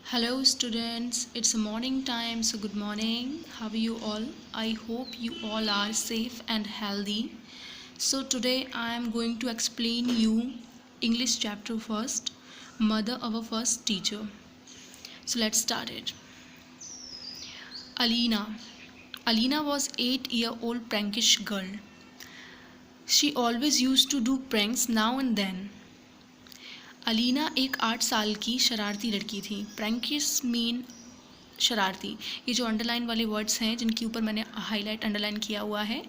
Hello students, it's morning time, so good morning. How are you all? I hope you all are safe and healthy. So today I am going to explain you English chapter first, Mother Our First Teacher. So let's start it. Alina. Alina was 8-year-old prankish girl. She always used to do pranks now and then. Alina एक 8 साल की शरारती लड़की थी. प्रैंकिश mean शरारती. ये जो underline वाले वर्ड्स हैं जिनके ऊपर मैंने हाईलाइट अंडरलाइन किया हुआ है,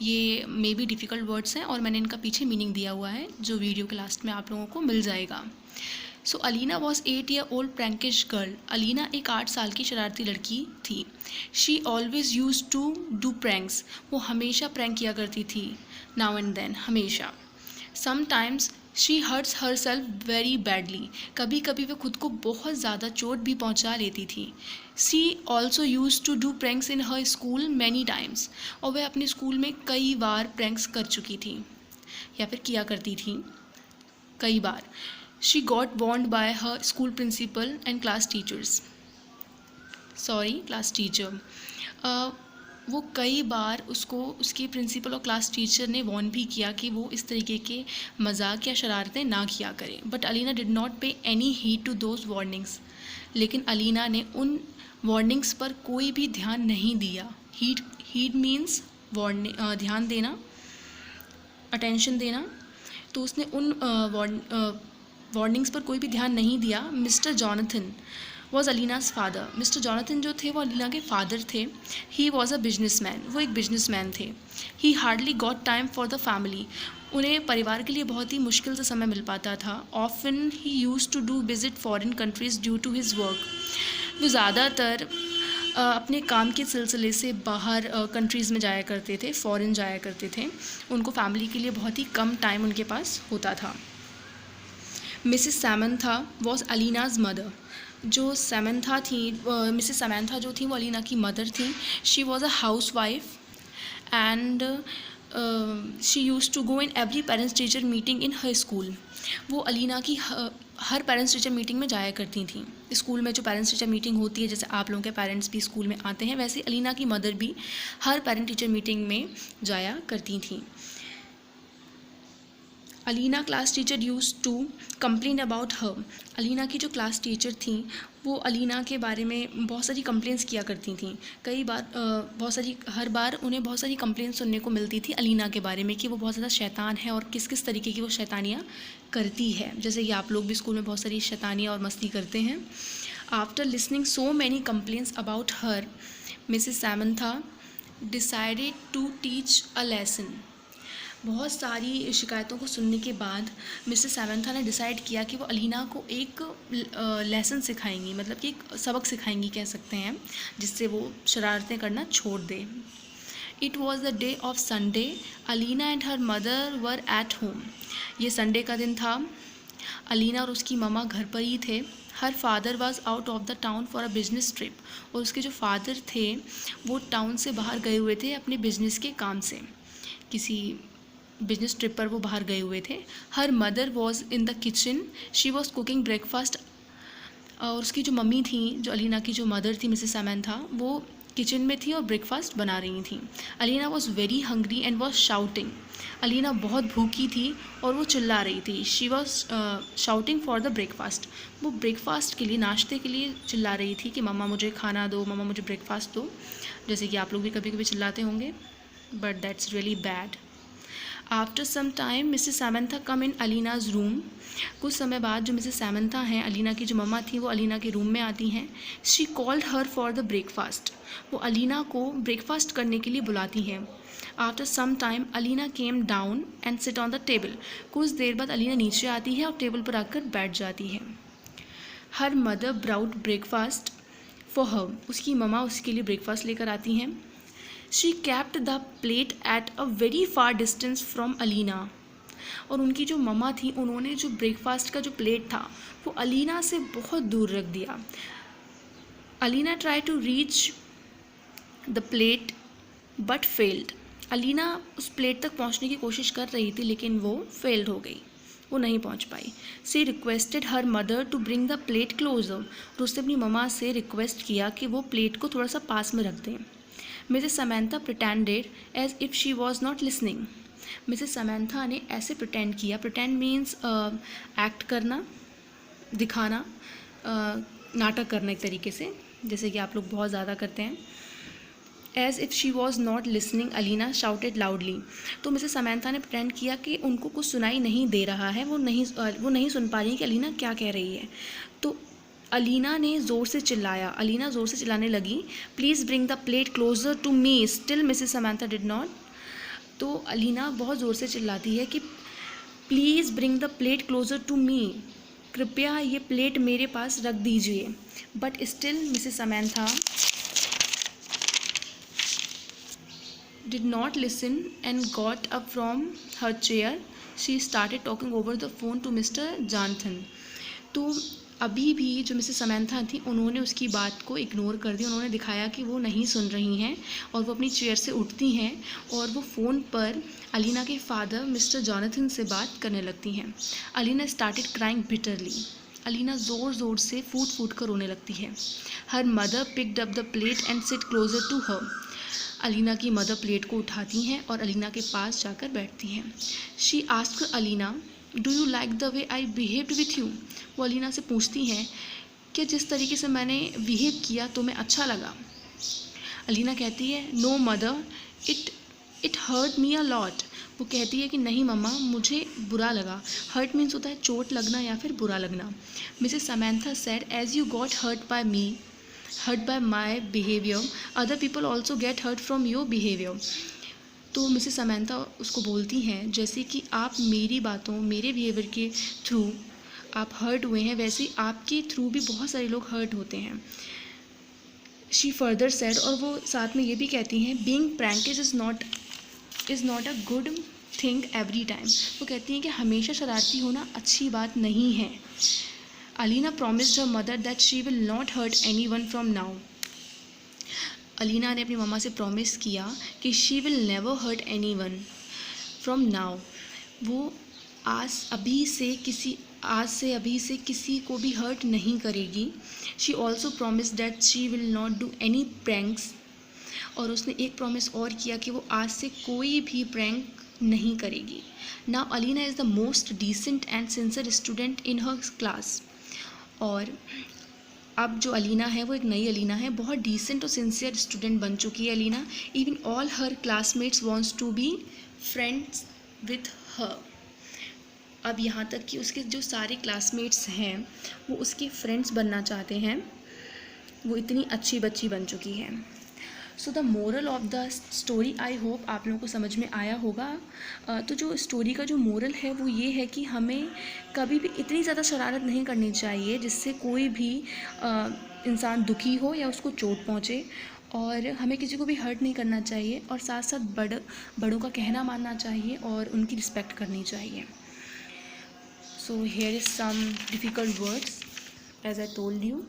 ये मे बी डिफ़िकल्ट वर्ड्स हैं और मैंने इनका पीछे मीनिंग दिया हुआ है जो वीडियो के लास्ट में आप लोगों को मिल जाएगा. So Alina was 8-year-old prankish girl. Alina एक 8 साल की शरारती लड़की थी. She always use to do pranks. वो हमेशा प्रैंक किया करती थी. नाउ एंड देन, हमेशा. Sometimes she hurts herself very badly. कभी कभी वह खुद को बहुत ज़्यादा चोट भी पहुंचा लेती थी. She also use to do pranks in her school many times. और वह अपने स्कूल में कई बार प्रैंक्स कर चुकी थी या फिर किया करती थी कई बार. She got warned by her school principal and class teacher. वो कई बार उसको उसके प्रिंसिपल और क्लास टीचर ने वॉर्न भी किया कि वो इस तरीके के मजाक या शरारतें ना किया करें. But Alina did not pay any heed to those warnings. लेकिन अलीना ने उन वार्निंग्स पर कोई भी ध्यान नहीं दिया. हीड मीन्स ध्यान देना, अटेंशन देना. तो उसने उन वार्निंग्स पर कोई भी ध्यान नहीं दिया. Mister Jonathan was Alina's father. Mister Jonathan जो थे वो अलीना के फादर थे. He was a businessman. वो एक बिजनेसमैन थे. He hardly got time for the family. उन्हें परिवार के लिए बहुत ही मुश्किल से समय मिल पाता था. Often he use to do visit foreign countries due to his work. वो ज़्यादातर अपने काम के सिलसिले से बाहर कंट्रीज़ में जाया करते थे, फॉरेन जाया करते थे. उनको फैमिली के लिए बहुत ही कम टाइम उनके पास होता था. Mrs Samantha was Alina's mother. जो सैमंथा थी, मिसेस सैमंथा जो थी वो अलीना की मदर थी. She was a housewife and she use to go in every parents teacher meeting in her school. वो अलीना की हर पेरेंट्स टीचर मीटिंग में जाया करती थी. स्कूल में जो पेरेंट्स टीचर मीटिंग होती है, जैसे आप लोगों के पेरेंट्स भी स्कूल में आते हैं, वैसे अलीना की मदर भी हर पेरेंट टीचर मीटिंग में जाया करती थी. Alina class teacher use to complain about her. Alina की जो क्लास टीचर थी वो अलीना के बारे में बहुत सारी कंप्लेंट्स किया करती थी. कई बार हर बार उन्हें बहुत सारी कंप्लेंट्स सुनने को मिलती थी अलीना के बारे में कि वो बहुत ज़्यादा शैतान है और किस किस तरीके की वो शैतानियाँ करती है. जैसे कि आप लोग भी स्कूल में बहुत सारी शैतानियाँ और मस्ती करते हैं. After listening so many complaints about her, Mrs Samantha decided to teach a lesson. बहुत सारी शिकायतों को सुनने के बाद मिसेस सैमंथा ने डिसाइड किया कि वो अलीना को एक लेसन सिखाएंगी, मतलब कि एक सबक सिखाएंगी कह सकते हैं, जिससे वो शरारतें करना छोड़ दे. It was the day of Sunday. Alina and her mother were at home. ये संडे का दिन था. अलीना और उसकी ममा घर पर ही थे. Her father was out of the town for a business trip. और उसके जो फादर थे वो टाउन से बाहर गए हुए थे अपने बिजनेस के काम से. किसी बिजनेस ट्रिप पर वो बाहर गए हुए थे. Her mother was in the kitchen. She was cooking breakfast. और उसकी जो मम्मी थी, जो अलीना की जो मदर थी मिसेस सैमंथा, वो किचन में थी और ब्रेकफास्ट बना रही थी. Alina was very hungry and was shouting. Alina बहुत भूखी थी और वो चिल्ला रही थी. She was shouting for the breakfast. वो ब्रेकफास्ट के लिए, नाश्ते के लिए चिल्ला रही थी कि मम्मा मुझे खाना दो, मम्मा मुझे ब्रेकफास्ट दो. जैसे कि आप लोग भी कभी कभी चिल्लाते होंगे, but that's really bad. After some time Mrs Samantha come in Alina's room. कुछ समय बाद जो मिसेस सैमंथा हैं, अलीना की जो मम्मा थी, वो अलीना के रूम में आती हैं. She called her for the breakfast. वो अलीना को ब्रेकफास्ट करने के लिए बुलाती हैं. After some time Alina came down and sit on the table. कुछ देर बाद अलीना नीचे आती है और टेबल पर आकर बैठ जाती है. Her mother brought breakfast for her. उसकी ममा उसके लिए ब्रेकफास्ट लेकर आती हैं. She kept the plate at a very far distance from Alina. और उनकी जो ममा थी, उन्होंने जो ब्रेकफास्ट का जो प्लेट था वो अलीना से बहुत दूर रख दिया. Alina try to reach the plate but failed. Alina उस प्लेट तक पहुंचने की कोशिश कर रही थी लेकिन वो फेल्ड हो गई, वो नहीं पहुंच पाई. She requested her mother to bring the plate closer. और उसने अपनी मम्मा से रिक्वेस्ट किया कि वो प्लेट को थोड़ा सा पास में रख दें. Mrs Samantha pretended as if she was not listening. Mrs Samantha ने ऐसे प्रिटेंड किया. प्रिटेंड मीन्स एक्ट करना, दिखाना, नाटक करना एक तरीके से, जैसे कि आप लोग बहुत ज़्यादा करते हैं. As if she was not listening Alina shouted loudly. तो मिसेस समैंथा ने प्रिटेंड किया कि उनको कुछ सुनाई नहीं दे रहा है, वो नहीं सुन पा रही कि अलीना क्या कह रही है. तो अलीना ने ज़ोर से चिल्लाया. अलीना ज़ोर से चिल्लाने लगी, please bring the plate closer to me. Still Mrs Samantha did not. तो अलीना बहुत ज़ोर से चिल्लाती है कि please bring the plate closer to me, कृपया ये प्लेट मेरे पास रख दीजिए. But still Mrs Samantha did not listen and got up from her chair. She started talking over the phone to Mr. Jonathan. तो अभी भी जो मिसेस समैंथा थी उन्होंने उसकी बात को इग्नोर कर दिया. उन्होंने दिखाया कि वो नहीं सुन रही हैं और वो अपनी चेयर से उठती हैं और वो फ़ोन पर अलीना के फादर मिस्टर जॉनथन से बात करने लगती हैं. Alina started crying bitterly. Alina ज़ोर ज़ोर से फूट कर रोने लगती है. Her mother picked up the plate and sit closer to her. Alina की मदर प्लेट को उठाती हैं और अलीना के पास जाकर बैठती हैं. She asked Alina, do you like the way I behaved with you. वो अलीना से पूछती हैं कि जिस तरीके से मैंने बिहेव किया तुम्हें अच्छा लगा. अलीना कहती है, no mother, it hurt me a lot. वो कहती है कि नहीं मम्मा, मुझे बुरा लगा. हर्ट मीन्स होता है चोट लगना या फिर बुरा लगना. Mrs Samantha said, as you got hurt by my behavior, other people also get hurt from your behavior. तो मिसेस समैंथा उसको बोलती हैं, जैसे कि आप मेरी बातों, मेरे बिहेवियर के थ्रू आप हर्ट हुए हैं, वैसे ही आपके थ्रू भी बहुत सारे लोग हर्ट होते हैं. शी फर्दर सेड, और वो साथ में ये भी कहती हैं, being prankish is not a good thing every time. वो कहती हैं कि हमेशा शरारती होना अच्छी बात नहीं है. Alina promised her mother that she will not hurt anyone from now. Alina ने अपनी मम्मा से प्रॉमिस किया कि she will never hurt anyone from now. वो आज से अभी से किसी को भी हर्ट नहीं करेगी. She also promised that she will not do any pranks. और उसने एक प्रॉमिस और किया कि वो आज से कोई भी प्रैंक नहीं करेगी. Now Alina is the most decent and sincere student in her class. और अब जो अलीना है वो एक नई अलीना है, बहुत डिसेंट और सिंसियर स्टूडेंट बन चुकी है Alina. Even all her classmates wants to be friends with her. अब यहाँ तक कि उसके जो सारे क्लासमेट्स हैं वो उसके फ्रेंड्स बनना चाहते हैं. वो इतनी अच्छी बच्ची बन चुकी है. So the moral of the story, I hope आप लोगों को समझ में आया होगा. तो जो स्टोरी का जो मोरल है वो ये है कि हमें कभी भी इतनी ज़्यादा शरारत नहीं करनी चाहिए जिससे कोई भी इंसान दुखी हो या उसको चोट पहुँचे. और हमें किसी को भी हर्ट नहीं करना चाहिए और साथ साथ बड़ों का कहना मानना चाहिए और उनकी रिस्पेक्ट करनी चाहिए. So here is some difficult words as I told you.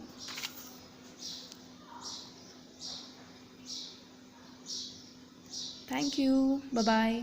Thank you. Bye-bye.